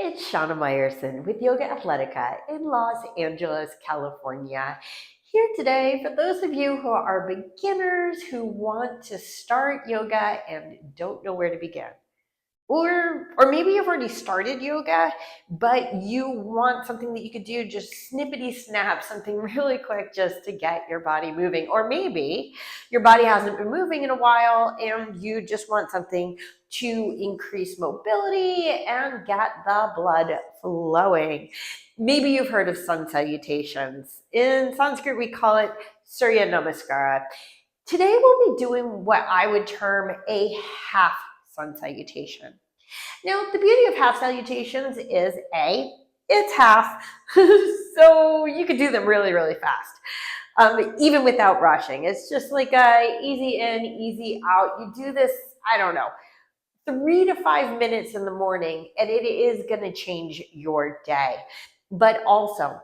it's Shana Meyerson with YOGAthletica in Los Angeles, California. Here today for those of you who are beginners who want to start yoga and don't know where to begin. Or maybe you've already started yoga, but you want something that you could do just snippety snap, something really quick just to get your body moving. Or maybe your body hasn't been moving in a while and you just want something to increase mobility and get the blood flowing. Maybe you've heard of sun salutations. In Sanskrit, we call it Surya Namaskara. Today we'll be doing what I would term a half sun salutation. Now, the beauty of half salutations is it's half, so you could do them really, really fast, even without rushing. It's just like a easy in, easy out. You do this, I don't know, 3 to 5 minutes in the morning, and it is going to change your day. But also,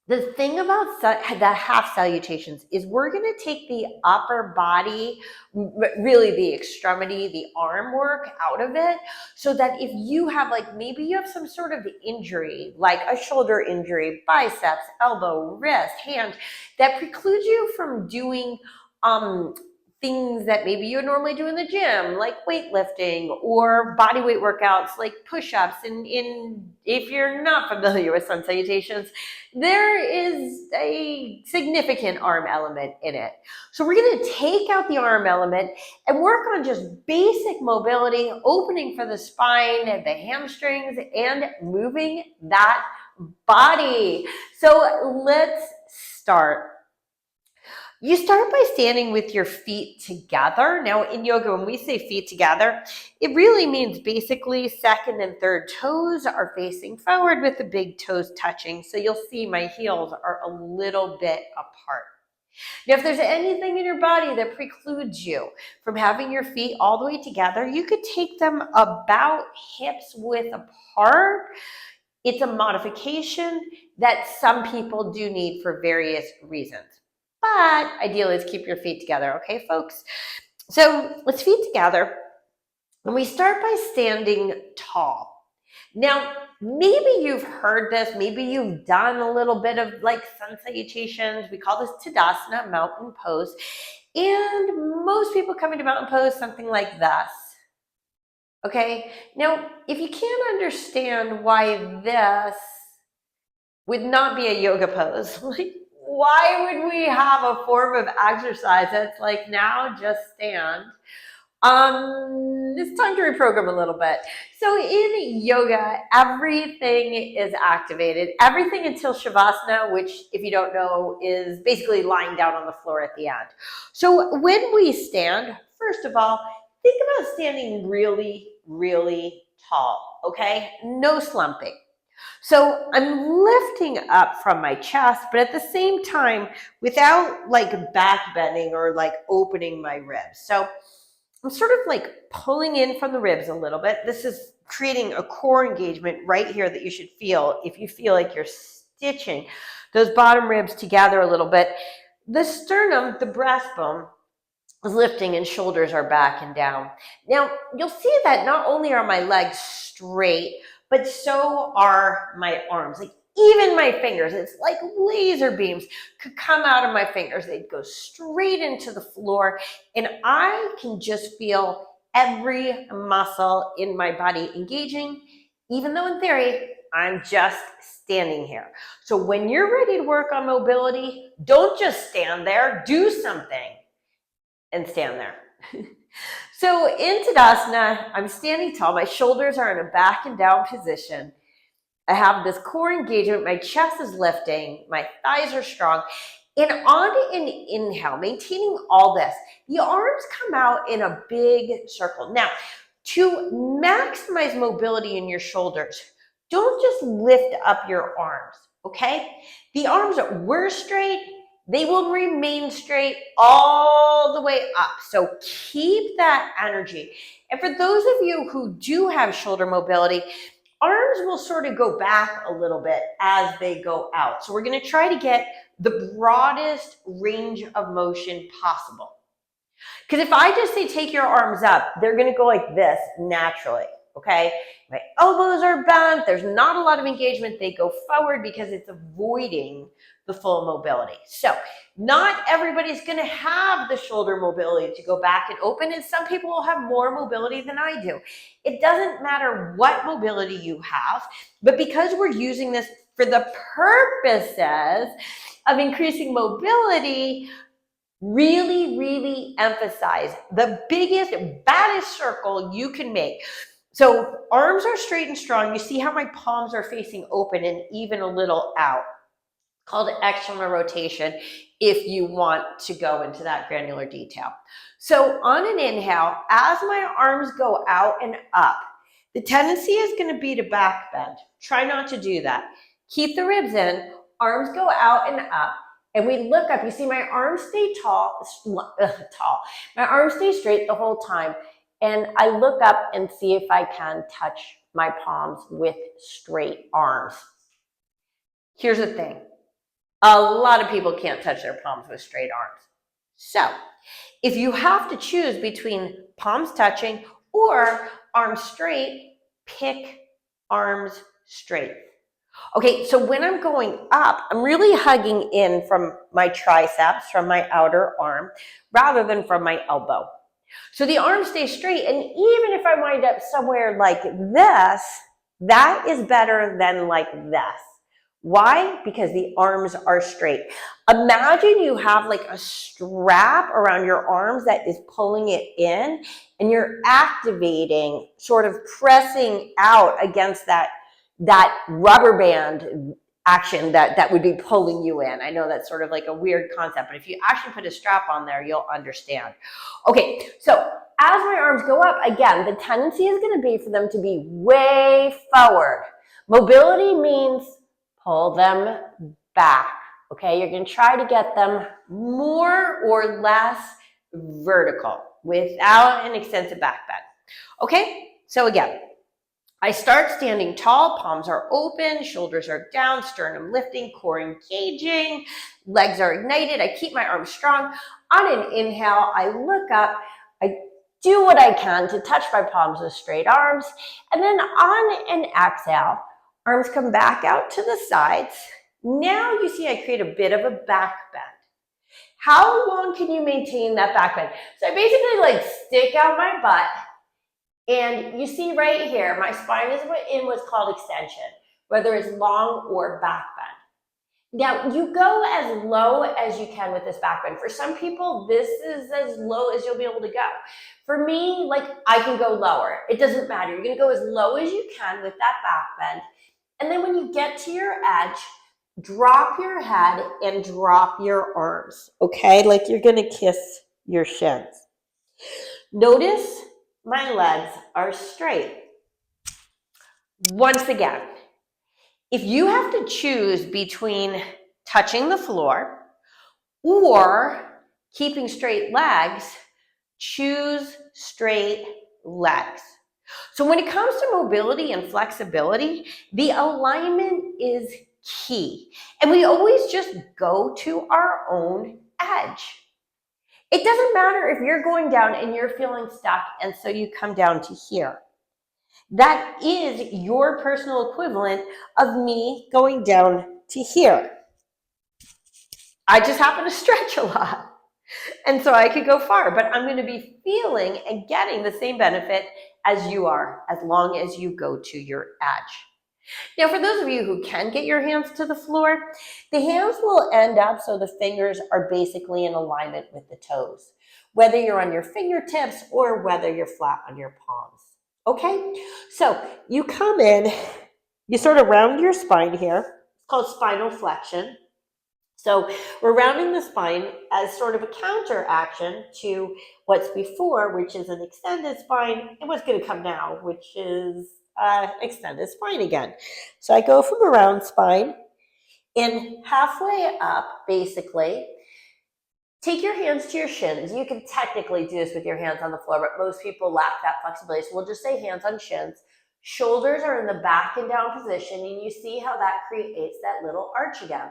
the thing about the half salutations is we're going to take the upper body, really the extremity, the arm work out of it, so that if you have maybe you have some sort of injury, like a shoulder injury, biceps, elbow, wrist, hand, that precludes you from doing things that maybe you would normally do in the gym, like weightlifting or body weight workouts like push-ups. And if you're not familiar with sun salutations, there is a significant arm element in it. So we're going to take out the arm element and work on just basic mobility, opening for the spine, the hamstrings, and moving that body. So let's start. You start by standing with your feet together. Now in yoga, when we say feet together, it really means basically second and third toes are facing forward with the big toes touching. So you'll see my heels are a little bit apart. Now, if there's anything in your body that precludes you from having your feet all the way together, you could take them about hips width apart. It's a modification that some people do need for various reasons. But ideally, let's keep your feet together, okay, folks? So let's feet together, and we start by standing tall. Now, maybe you've heard this, maybe you've done a little bit of sun salutations. We call this Tadasana, mountain pose. And most people come into mountain pose something like this. Okay, now if you can't understand why this would not be a yoga pose, why would we have a form of exercise that's like, now just stand? It's time to reprogram a little bit. So in yoga, everything is activated, everything until Shavasana, which if you don't know is basically lying down on the floor at the end. So when we stand, first of all, think about standing really, really tall, okay? No slumping. So I'm lifting up from my chest, but at the same time, without back bending or opening my ribs. So I'm sort of pulling in from the ribs a little bit. This is creating a core engagement right here that you should feel if you feel like you're stitching those bottom ribs together a little bit. The sternum, the breastbone, is lifting and shoulders are back and down. Now, you'll see that not only are my legs straight, but so are my arms. Even my fingers, it's like laser beams could come out of my fingers. They'd go straight into the floor, and I can just feel every muscle in my body engaging, even though in theory, I'm just standing here. So when you're ready to work on mobility, don't just stand there, do something and stand there. So in Tadasana, I'm standing tall. My shoulders are in a back and down position. I have this core engagement. My chest is lifting. My thighs are strong. And on an inhale, maintaining all this, the arms come out in a big circle. Now, to maximize mobility in your shoulders, don't just lift up your arms, okay? The arms were straight. They will remain straight all the way up. So keep that energy. And for those of you who do have shoulder mobility, arms will sort of go back a little bit as they go out. So we're going to try to get the broadest range of motion possible. Because if I just say take your arms up, they're going to go like this naturally. okay? My elbows are bent. There's not a lot of engagement. They go forward because it's avoiding the full mobility. So not everybody's going to have the shoulder mobility to go back and open, and some people will have more mobility than I do. It doesn't matter what mobility you have, but because we're using this for the purposes of increasing mobility, really, really emphasize the biggest, baddest circle you can make. So arms are straight and strong. You see how my palms are facing open and even a little out, called external rotation if you want to go into that granular detail. So on an inhale, as my arms go out and up, the tendency is going to be to back bend. Try not to do that. Keep the ribs in, arms go out and up, and we look up. You see my arms stay tall. My arms stay straight the whole time, and I look up and see if I can touch my palms with straight arms. Here's the thing. A lot of people can't touch their palms with straight arms. So if you have to choose between palms touching or arms straight, pick arms straight. Okay, so when I'm going up, I'm really hugging in from my triceps, from my outer arm, rather than from my elbow. So the arms stay straight, and even if I wind up somewhere like this, that is better than like this. Why? Because the arms are straight. Imagine you have like a strap around your arms that is pulling it in, and you're activating, sort of pressing out against that rubber band action that would be pulling you in. I know that's sort of like a weird concept, but if you actually put a strap on there, you'll understand. Okay, so as my arms go up, again, the tendency is going to be for them to be way forward. Mobility means pull them back, okay? You're going to try to get them more or less vertical without an extensive back bend. Okay, so again, I start standing tall, palms are open, shoulders are down, sternum lifting, core engaging, legs are ignited. I keep my arms strong. On an inhale, I look up, I do what I can to touch my palms with straight arms, and then on an exhale, arms come back out to the sides. Now you see I create a bit of a back bend. How long can you maintain that back bend? So I basically like stick out my butt, and you see right here, my spine is in what's called extension, whether it's long or back bend. Now, you go as low as you can with this back bend. For some people, this is as low as you'll be able to go. For me, like, I can go lower. It doesn't matter. You're going to go as low as you can with that back bend. And then when you get to your edge, drop your head and drop your arms, okay? Like you're going to kiss your shins. Notice my legs are straight. Once again, if you have to choose between touching the floor or keeping straight legs, choose straight legs. So when it comes to mobility and flexibility, the alignment is key. And we always just go to our own edge. It doesn't matter if you're going down and you're feeling stuck, and so you come down to here. That is your personal equivalent of me going down to here. I just happen to stretch a lot, and so I could go far, but I'm going to be feeling and getting the same benefit as you are, as long as you go to your edge. Now, for those of you who can get your hands to the floor, the hands will end up so the fingers are basically in alignment with the toes, whether you're on your fingertips or whether you're flat on your palms. Okay? So you come in, you sort of round your spine here. It's called spinal flexion. So we're rounding the spine as sort of a counter action to what's before, which is an extended spine, and what's going to come now, which is extended spine again. So I go from a round spine and halfway up, basically, take your hands to your shins. You can technically do this with your hands on the floor, but most people lack that flexibility. So we'll just say hands on shins. Shoulders are in the back and down position, and you see how that creates that little arch again.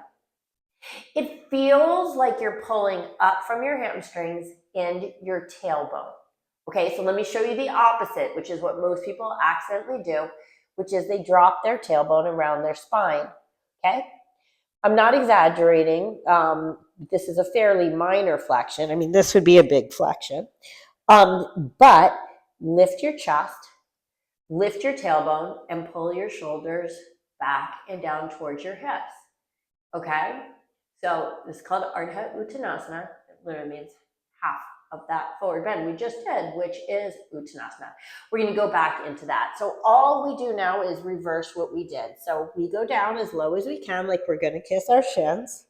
It feels like you're pulling up from your hamstrings and your tailbone. Okay, so let me show you the opposite, which is what most people accidentally do, which is they drop their tailbone around their spine. Okay? I'm not exaggerating. This is a fairly minor flexion. I mean, this would be a big flexion. But lift your chest, lift your tailbone, and pull your shoulders back and down towards your hips. Okay? So this is called Ardha Uttanasana. It literally means half of that forward bend we just did, which is Uttanasana. We're going to go back into that. So all we do now is reverse what we did. So we go down as low as we can, like we're going to kiss our shins.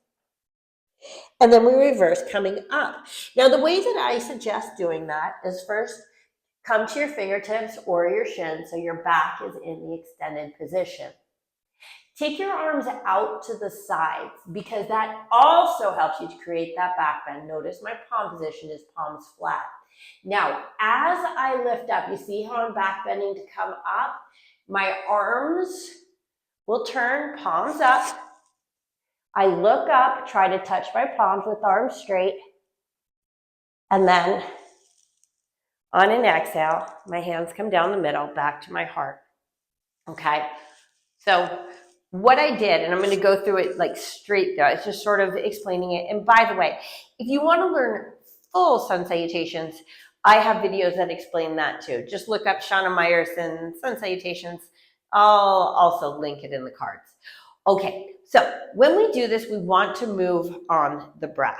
And then we reverse coming up. Now, the way that I suggest doing that is first come to your fingertips or your shins so your back is in the extended position. Take your arms out to the sides because that also helps you to create that back bend. Notice my palm position is palms flat. Now, as I lift up, you see how I'm back bending to come up? My arms will turn palms up. I look up, try to touch my palms with arms straight. And then on an exhale, my hands come down the middle, back to my heart. Okay? So what I did, and I'm going to go through it like straight though, it's just sort of explaining it. And by the way, if you want to learn full sun salutations, I have videos that explain that too. Just look up Shana Meyerson sun salutations. I'll also link it in the cards. Okay, so when we do this, we want to move on the breath.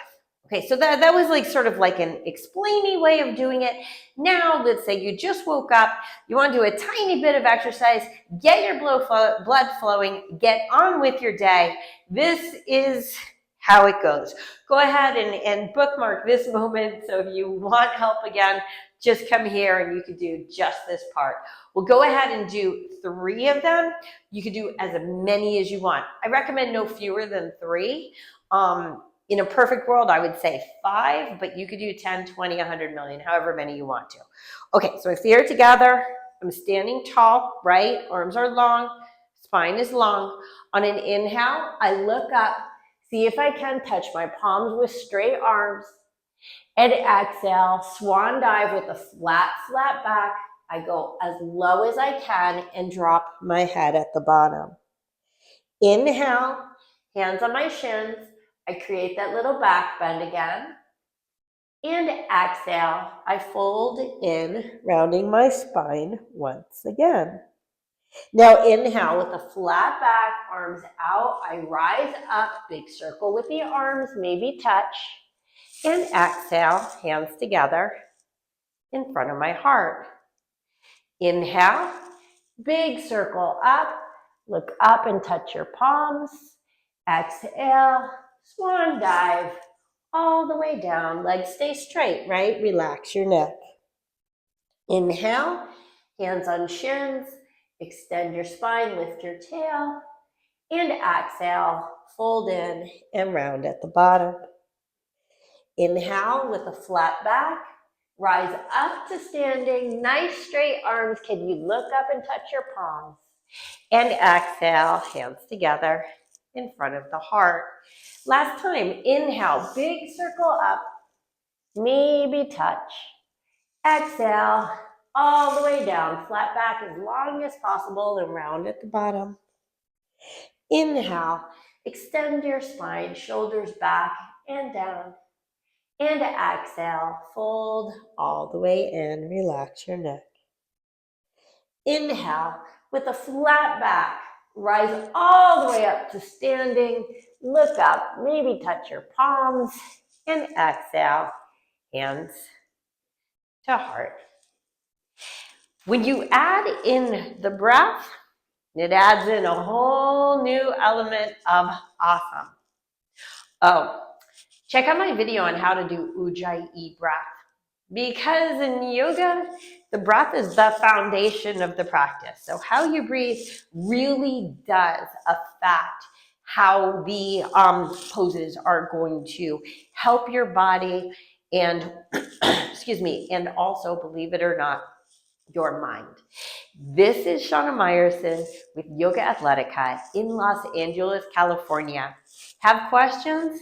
Okay, so that was like sort of like an explainy way of doing it. Now, let's say you just woke up, you want to do a tiny bit of exercise, get your blood flowing, get on with your day. This is how it goes. Go ahead and bookmark this moment. So if you want help again, just come here and you could do just this part. We'll go ahead and do 3 of them. You could do as many as you want. I recommend no fewer than 3. In a perfect world, I would say 5, but you could do 10, 20, 100 million, however many you want to. Okay, so my feet are together. I'm standing tall, right? Arms are long, spine is long. On an inhale, I look up, see if I can touch my palms with straight arms. And exhale, swan dive with a flat back. I go as low as I can and drop my head at the bottom. Inhale, hands on my shins. I create that little back bend again. And exhale, I fold in, rounding my spine once again. Now inhale with a flat back, arms out. I rise up, big circle with the arms, maybe touch. And exhale, hands together in front of my heart. Inhale, big circle up, look up and touch your palms. Exhale, swan dive, all the way down. Legs stay straight, right? Relax your neck. Inhale, hands on shins, extend your spine, lift your tail. And exhale, fold in and round at the bottom. Inhale with a flat back, rise up to standing, nice straight arms. Can you look up and touch your palms? And exhale, hands together in front of the heart. Last time, inhale, big circle up, maybe touch. Exhale, all the way down, flat back as long as possible and round at the bottom. Inhale, extend your spine, shoulders back and down. And exhale, fold all the way in, relax your neck. Inhale, with a flat back, rise all the way up to standing, look up, maybe touch your palms, and exhale, hands to heart. When you add in the breath, it adds in a whole new element of awesome. Oh, check out my video on how to do Ujjayi breath. Because in yoga, the breath is the foundation of the practice. So how you breathe really does affect how the poses are going to help your body and, excuse me, and also, believe it or not, your mind. This is Shana Meyerson with YOGAthletica in Los Angeles, California. Have questions?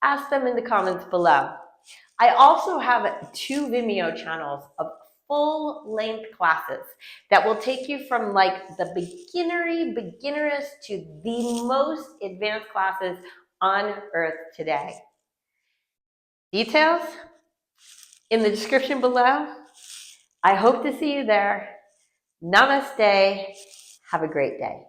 Ask them in the comments below. I also have 2 Vimeo channels of full-length classes that will take you from like the beginnerest to the most advanced classes on earth today. Details in the description below. I hope to see you there. Namaste. Have a great day.